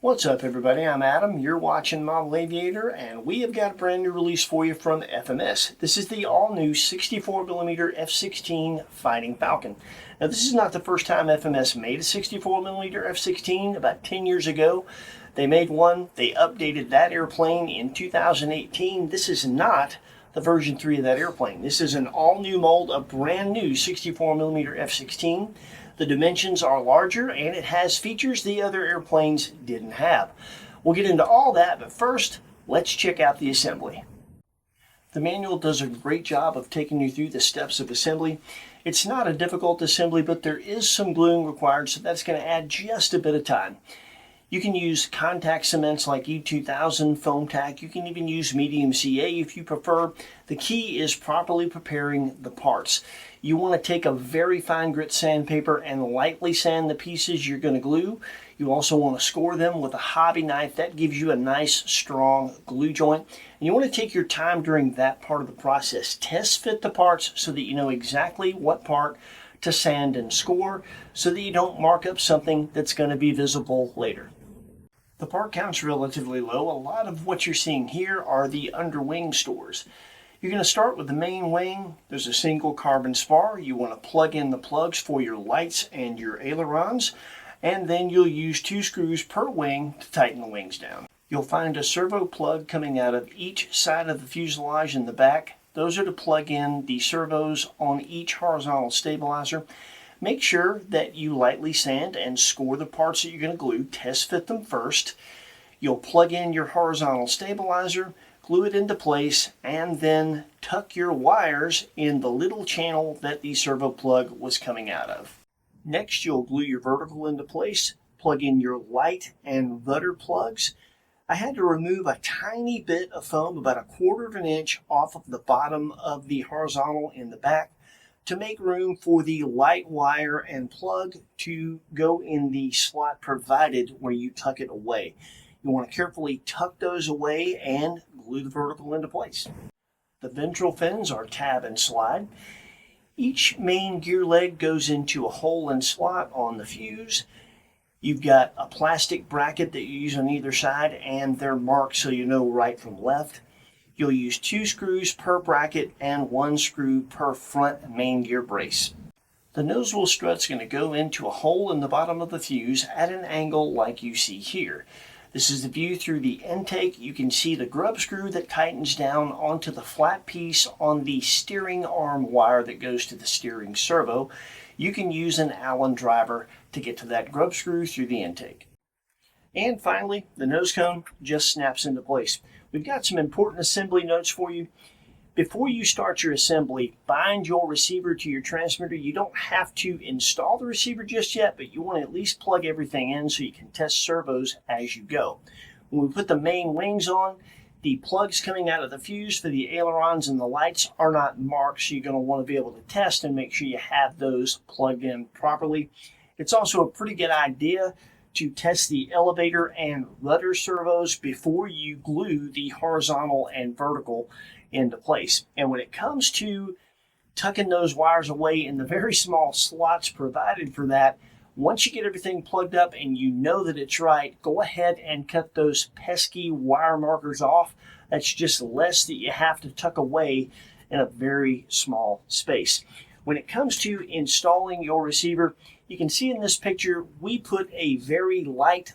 What's up everybody, I'm Adam, you're watching Model Aviator, and we have got a brand new release for you from FMS. This is the all-new 64mm F-16 Fighting Falcon. Now this is not the first time FMS made a 64mm F-16. About 10 years ago they made one, they updated that airplane in 2018. This is not the version 3 of that airplane. This is an all-new mold, a brand new 64mm F-16. The dimensions are larger and it has features the other airplanes didn't have. We'll get into all that, but first, let's check out the assembly. The manual does a great job of taking you through the steps of assembly. It's not a difficult assembly, but there is some gluing required, so that's going to add just a bit of time. You can use contact cements like E2000, foam tack. You can even use medium CA if you prefer. The key is properly preparing the parts. You want to take a very fine grit sandpaper and lightly sand the pieces you're going to glue. You also want to score them with a hobby knife. That gives you a nice strong glue joint. And you want to take your time during that part of the process. Test fit the parts so that you know exactly what part to sand and score so that you don't mark up something that's going to be visible later. The part count's relatively low. A lot of what you're seeing here are the underwing stores. You're going to start with the main wing. There's a single carbon spar. You want to plug in the plugs for your lights and your ailerons, and then you'll use 2 screws per wing to tighten the wings down. You'll find a servo plug coming out of each side of the fuselage in the back. Those are to plug in the servos on each horizontal stabilizer. Make sure that you lightly sand and score the parts that you're going to glue. Test fit them first. You'll plug in your horizontal stabilizer, glue it into place, and then tuck your wires in the little channel that the servo plug was coming out of. Next, you'll glue your vertical into place, plug in your light and rudder plugs. I had to remove a tiny bit of foam, about 1/4 of an inch, off of the bottom of the horizontal in the back to make room for the light wire and plug to go in the slot provided where you tuck it away. You want to carefully tuck those away and glue the vertical into place. The ventral fins are tab and slide. Each main gear leg goes into a hole and slot on the fuse. You've got a plastic bracket that you use on either side, and they're marked so you know right from left. You'll use 2 screws per bracket and 1 screw per front main gear brace. The nose wheel strut's going to go into a hole in the bottom of the fuse at an angle like you see here. This is the view through the intake. You can see the grub screw that tightens down onto the flat piece on the steering arm wire that goes to the steering servo. You can use an Allen driver to get to that grub screw through the intake. And finally, the nose cone just snaps into place. We've got some important assembly notes for you. Before you start your assembly, bind your receiver to your transmitter. You don't have to install the receiver just yet, but you want to at least plug everything in so you can test servos as you go. When we put the main wings on, the plugs coming out of the fuse for the ailerons and the lights are not marked, so you're going to want to be able to test and make sure you have those plugged in properly. It's also a pretty good idea to test the elevator and rudder servos before you glue the horizontal and vertical into place. And when it comes to tucking those wires away in the very small slots provided for that, once you get everything plugged up and you know that it's right, go ahead and cut those pesky wire markers off. That's just less that you have to tuck away in a very small space. When it comes to installing your receiver, you can see in this picture, we put a very light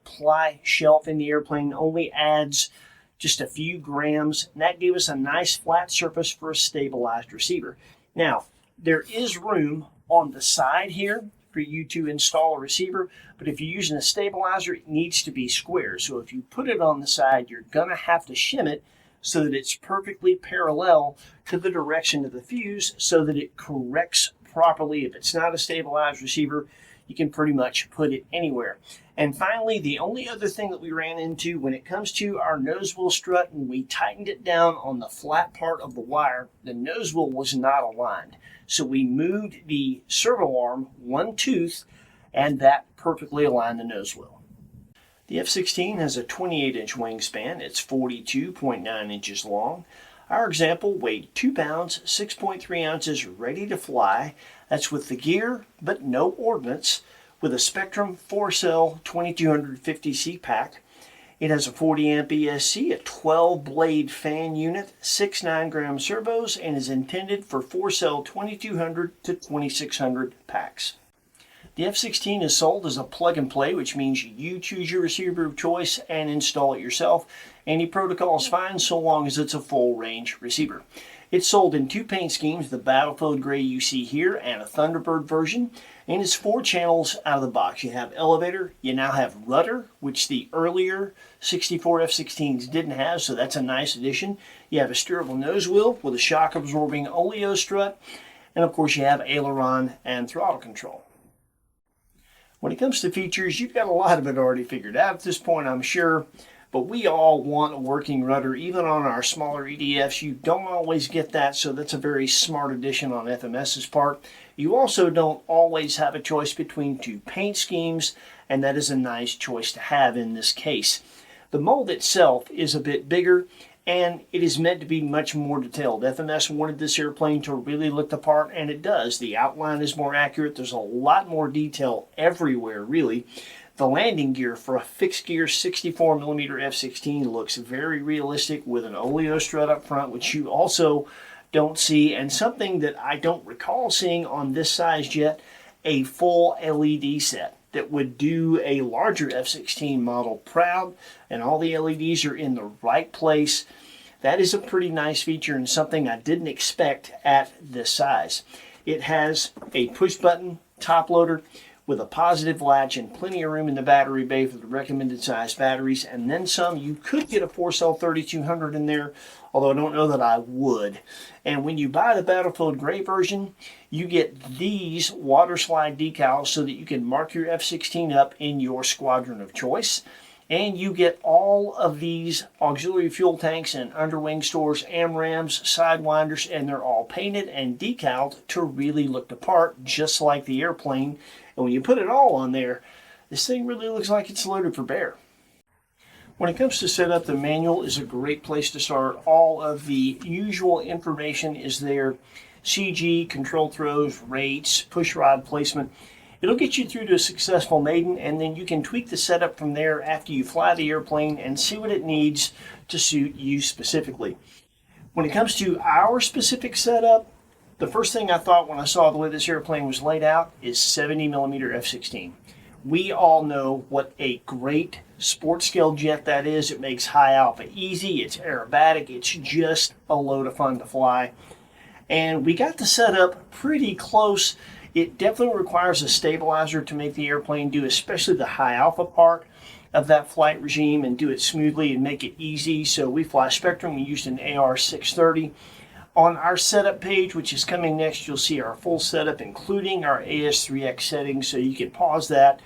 ply shelf in the airplane, only adds just a few grams, and that gave us a nice flat surface for a stabilized receiver. Now, there is room on the side here for you to install a receiver, but if you're using a stabilizer, it needs to be square. So if you put it on the side, you're gonna have to shim it so that it's perfectly parallel to the direction of the fuse so that it corrects properly. If it's not a stabilized receiver, you can pretty much put it anywhere. And finally, the only other thing that we ran into when it comes to our nose wheel strut, when we tightened it down on the flat part of the wire, the nose wheel was not aligned. So we moved the servo arm 1 tooth, and that perfectly aligned the nose wheel. The F-16 has a 28-inch wingspan. It's 42.9 inches long. Our example weighed 2 pounds, 6.3 ounces, ready to fly. That's with the gear, but no ordnance. with a Spectrum 4-cell 2250C pack. It has a 40 amp ESC, a 12 blade fan unit, 6 9-gram servos, and is intended for 4-cell 2200 to 2600 packs. The F-16 is sold as a plug and play, which means you choose your receiver of choice and install it yourself. Any protocol is fine so long as it's a full range receiver. It's sold in 2 paint schemes, the Battlefield Gray you see here and a Thunderbird version, and it's 4 channels out of the box. You have elevator, you now have rudder, which the earlier 64 F-16s didn't have, so that's a nice addition. You have a steerable nose wheel with a shock absorbing oleo strut, and of course you have aileron and throttle control. When it comes to features, you've got a lot of it already figured out at this point, I'm sure. But we all want a working rudder. Even on our smaller EDFs, you don't always get that, so that's a very smart addition on FMS's part. You also don't always have a choice between 2 paint schemes, and that is a nice choice to have in this case. The mold itself is a bit bigger, and it is meant to be much more detailed. FMS wanted this airplane to really look the part, and it does. The outline is more accurate. There's a lot more detail everywhere, really. The landing gear for a fixed gear 64mm F-16 looks very realistic with an oleo strut up front, which you also don't see, and something that I don't recall seeing on this size jet, a full LED set that would do a larger F-16 model proud, and all the LEDs are in the right place. That is a pretty nice feature and something I didn't expect at this size. It has a push button top loader with a positive latch and plenty of room in the battery bay for the recommended size batteries, and then some. You could get a 4-cell 3200 in there, although I don't know that I would. And when you buy the Battlefield Gray version, you get these water slide decals so that you can mark your F-16 up in your squadron of choice. And you get all of these auxiliary fuel tanks and underwing stores, AMRAMs, sidewinders, and they're all painted and decaled to really look the part, just like the airplane. And when you put it all on there, this thing really looks like it's loaded for bear. When it comes to setup, the manual is a great place to start. All of the usual information is there. CG, control throws, rates, push rod placement. It'll get you through to a successful maiden, and then you can tweak the setup from there after you fly the airplane and see what it needs to suit you specifically. When it comes to our specific setup, the first thing I thought when I saw the way this airplane was laid out is 70mm F-16. We all know what a great sports scale jet that is. It makes high alpha easy, it's aerobatic, it's just a load of fun to fly. And we got the setup pretty close. It definitely requires a stabilizer to make the airplane do especially the high alpha part of that flight regime and do it smoothly and make it easy. So we fly Spectrum, we used an AR630. On our setup page, which is coming next, you'll see our full setup, including our AS3X settings, so you can pause that,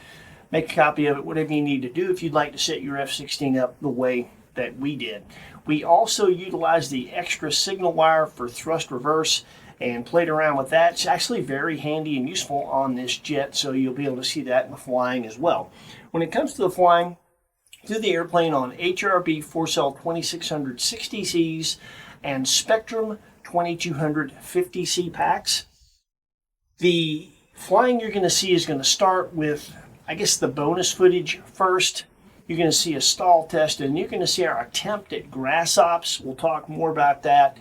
make a copy of it, whatever you need to do if you'd like to set your F-16 up the way that we did. We also utilize the extra signal wire for thrust reverse and played around with that. It's actually very handy and useful on this jet, so you'll be able to see that in the flying as well. When it comes to the flying, through the airplane on HRB 4-cell 2660Cs and Spectrum 2250C packs. The flying you're going to see is going to start with, I guess, the bonus footage first. You're going to see a stall test, and you're going to see our attempt at grass ops. We'll talk more about that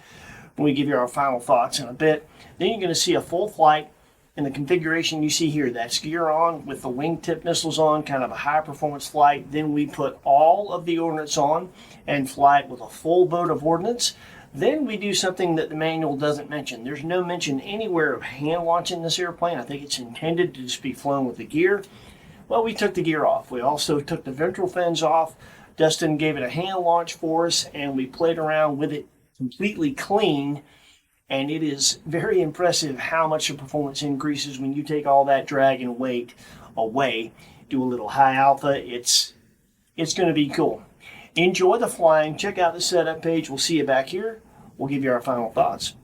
when we give you our final thoughts in a bit. Then you're going to see a full flight in the configuration you see here. That's gear on with the wingtip missiles on, kind of a high performance flight. Then we put all of the ordnance on and fly it with a full boat of ordnance. Then we do something that the manual doesn't mention. There's no mention anywhere of hand launching this airplane. I think it's intended to just be flown with the gear. Well, we took the gear off. We also took the ventral fins off. Dustin gave it a hand launch for us, and we played around with it completely clean. And it is very impressive how much the performance increases when you take all that drag and weight away. Do a little high alpha. It's going to be cool. Enjoy the flying. Check out the setup page. We'll see you back here. We'll give you our final thoughts.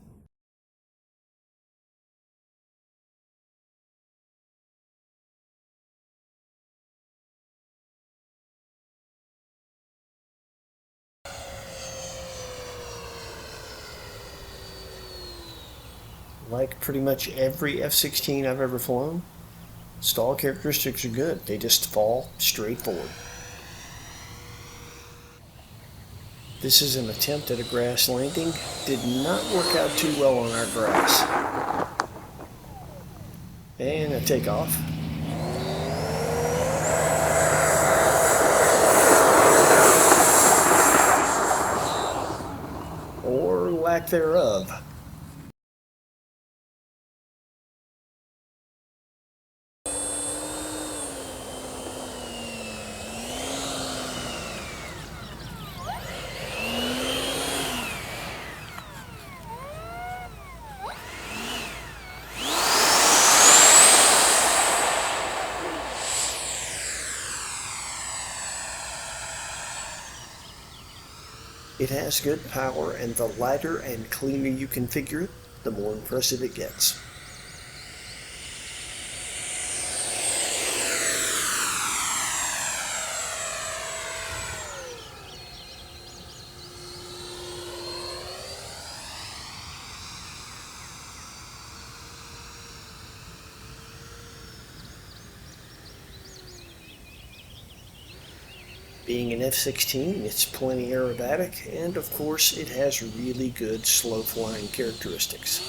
Like pretty much every F-16 I've ever flown, Stall characteristics are good. They just fall straight forward. This is an attempt at a grass landing. Did not work out too well on our grass. And a takeoff. Or lack thereof. It has good power, and the lighter and cleaner you configure it, the more impressive it gets. Being an F-16, it's plenty aerobatic, and of course it has really good slow flying characteristics.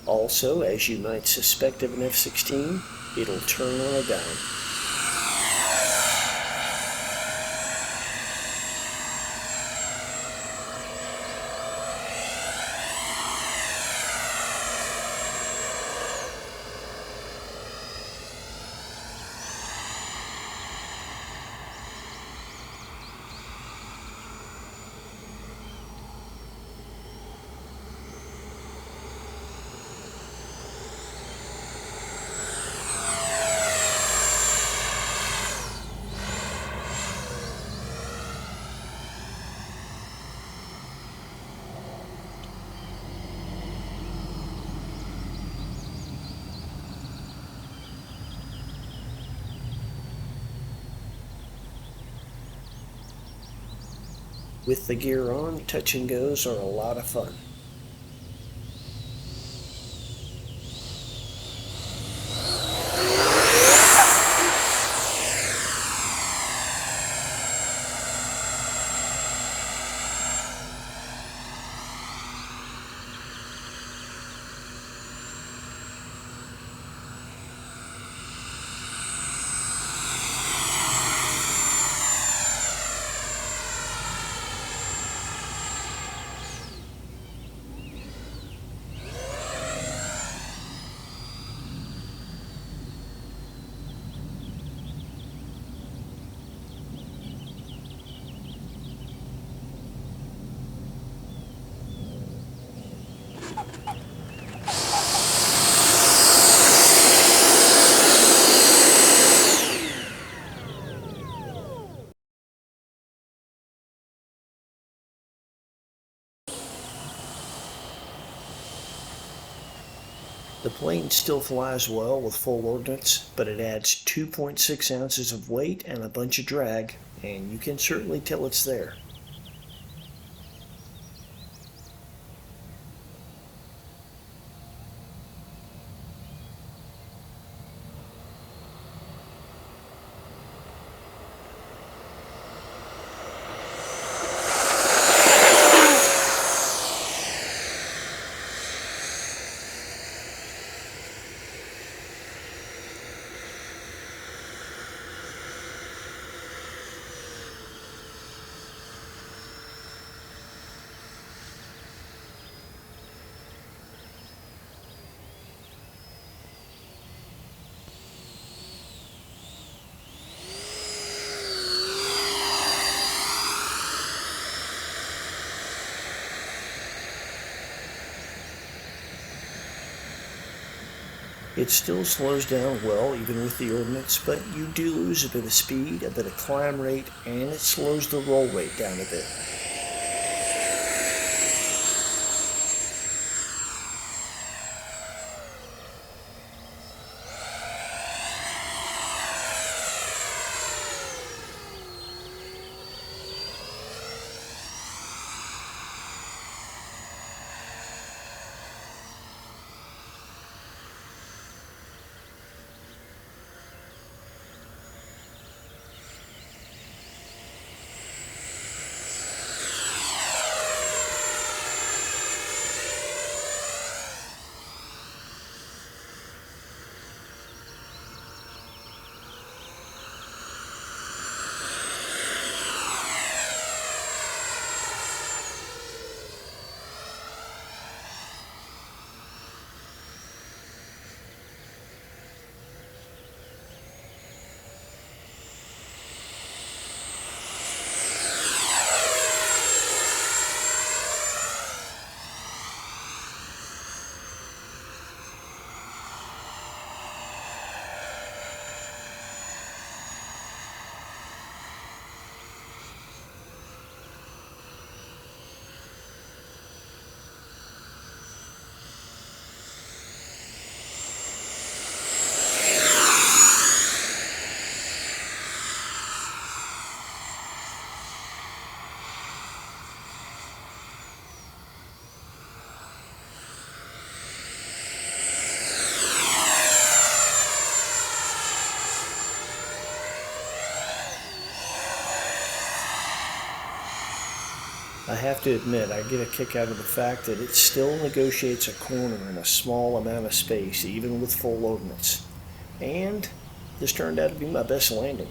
Also, as you might suspect of an F-16, it'll turn on a dime. With the gear on, touch and goes are a lot of fun. The plane still flies well with full ordnance, but it adds 2.6 ounces of weight and a bunch of drag, and you can certainly tell it's there. It still slows down well even with the Ordinance, but you do lose a bit of speed, a bit of climb rate, and it slows the roll rate down a bit. I have to admit, I get a kick out of the fact that it still negotiates a corner in a small amount of space, even with full Ordinance. And this turned out to be my best landing.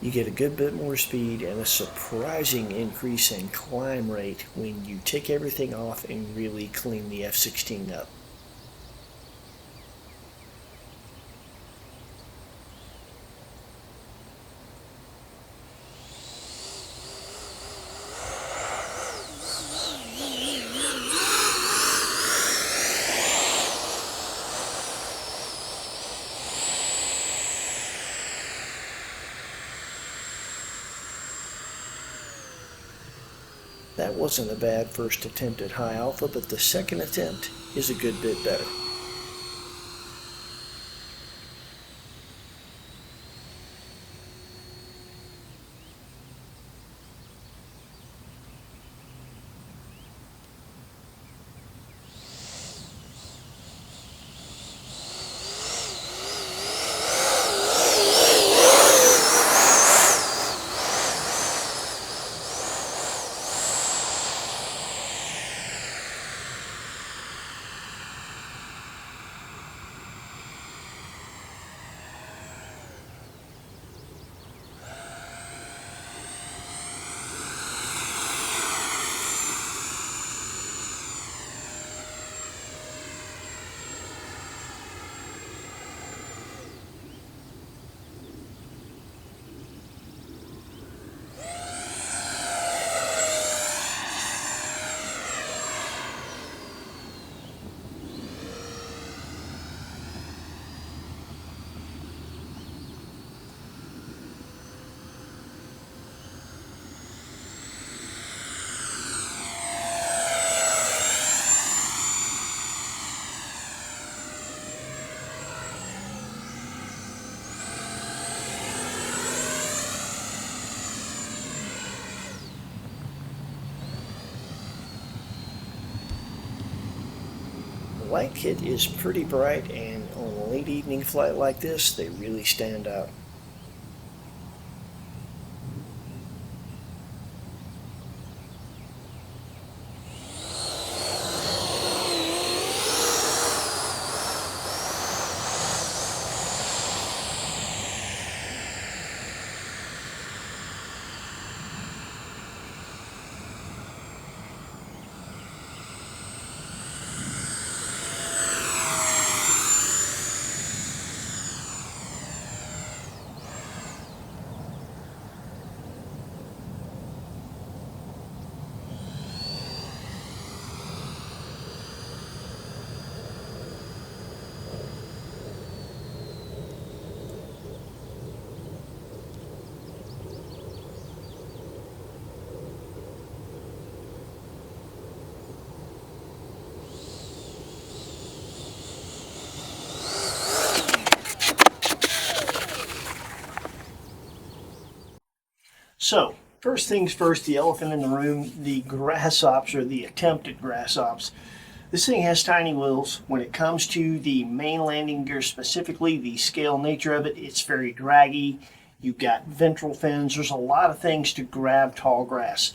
You get a good bit more speed and a surprising increase in climb rate when you take everything off and really clean the F-16 up. That wasn't a bad first attempt at high alpha, but the second attempt is a good bit better. light kit is pretty bright, and on a late evening flight like this, they really stand out. So, first things first, the elephant in the room, the grass ops, or the attempted grass ops. This thing has tiny wheels. When it comes to the main landing gear specifically, the scale nature of it, it's very draggy. You've got ventral fins. There's a lot of things to grab tall grass.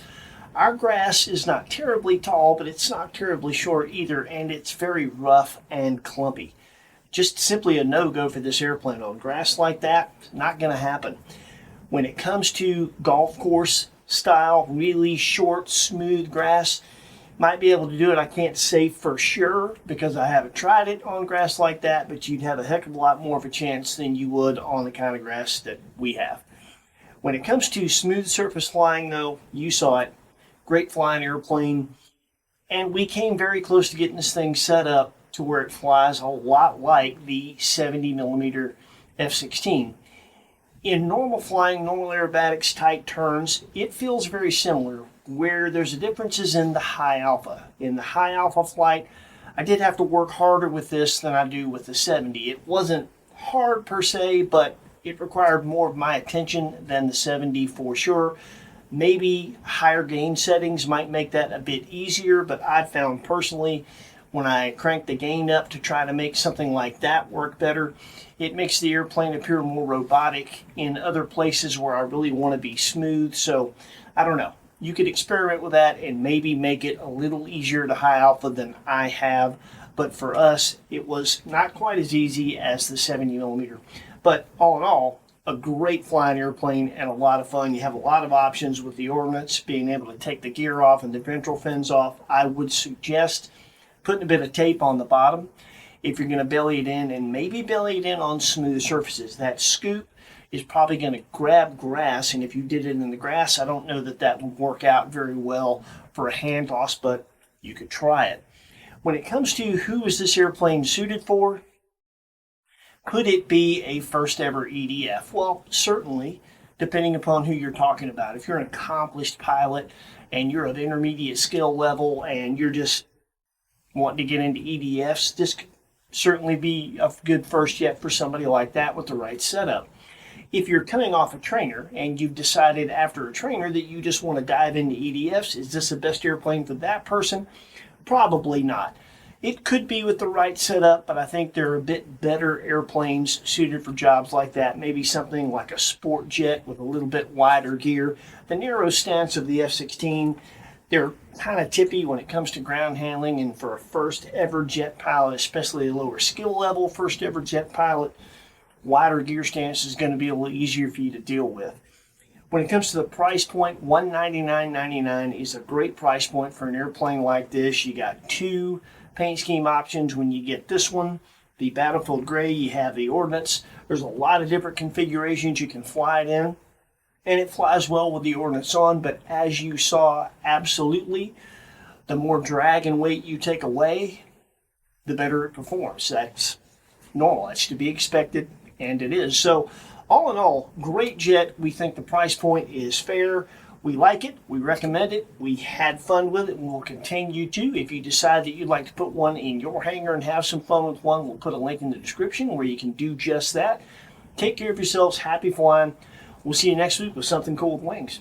Our grass is not terribly tall, but it's not terribly short either, and it's very rough and clumpy. Just simply a no-go for this airplane on grass like that. Not going to happen. When it comes to golf course style, really short, smooth grass, might be able to do it. I can't say for sure because I haven't tried it on grass like that, but you'd have a heck of a lot more of a chance than you would on the kind of grass that we have. When it comes to smooth surface flying, though, you saw it. Great flying airplane. And we came very close to getting this thing set up to where it flies a lot like the 70mm F-16. In normal flying, normal aerobatics, tight turns, it feels very similar. Where there's a difference is in the high alpha. In the high alpha flight, I did have to work harder with this than I do with the 70. It wasn't hard per se, but it required more of my attention than the 70 for sure. Maybe higher gain settings might make that a bit easier, but I found personally when I crank the gain up to try to make something like that work better, it makes the airplane appear more robotic in other places where I really want to be smooth. So I don't know. You could experiment with that and maybe make it a little easier to high alpha than I have. But for us, it was not quite as easy as the 70mm. But all in all, a great flying airplane and a lot of fun. You have a lot of options with the Ordinance, being able to take the gear off and the ventral fins off. I would suggest putting a bit of tape on the bottom if you're going to belly it in, and maybe belly it in on smooth surfaces. That scoop is probably going to grab grass, and if you did it in the grass, I don't know that that would work out very well for a hand toss, but you could try it. When it comes to who is this airplane suited for, could it be a first ever EDF? Well, certainly, depending upon who you're talking about. If you're an accomplished pilot and you're at intermediate skill level and you're just wanting to get into EDFs, this could certainly be a good first jet for somebody like that with the right setup. If you're coming off a trainer and you've decided after a trainer that you just want to dive into EDFs, is this the best airplane for that person? Probably not. It could be with the right setup, but I think there are a bit better airplanes suited for jobs like that. Maybe something like a sport jet with a little bit wider gear. The narrow stance of the F-16, they're kind of tippy when it comes to ground handling, and for a first ever jet pilot, especially a lower skill level first ever jet pilot, wider gear stance is going to be a little easier for you to deal with. When it comes to the price point, $199.99 is a great price point for an airplane like this. You got two paint scheme options when you get this one. The Battlefield Gray, you have the Ordinance. There's a lot of different configurations you can fly it in, and it flies well with the Ordinance on, but as you saw, absolutely, the more drag and weight you take away, the better it performs. That's normal. That's to be expected, and it is. So all in all, great jet. We think the price point is fair. We like it. We recommend it. We had fun with it, and we'll continue to. If you decide that you'd like to put one in your hangar and have some fun with one, we'll put a link in the description where you can do just that. Take care of yourselves. Happy flying. We'll see you next week with something cool with wings.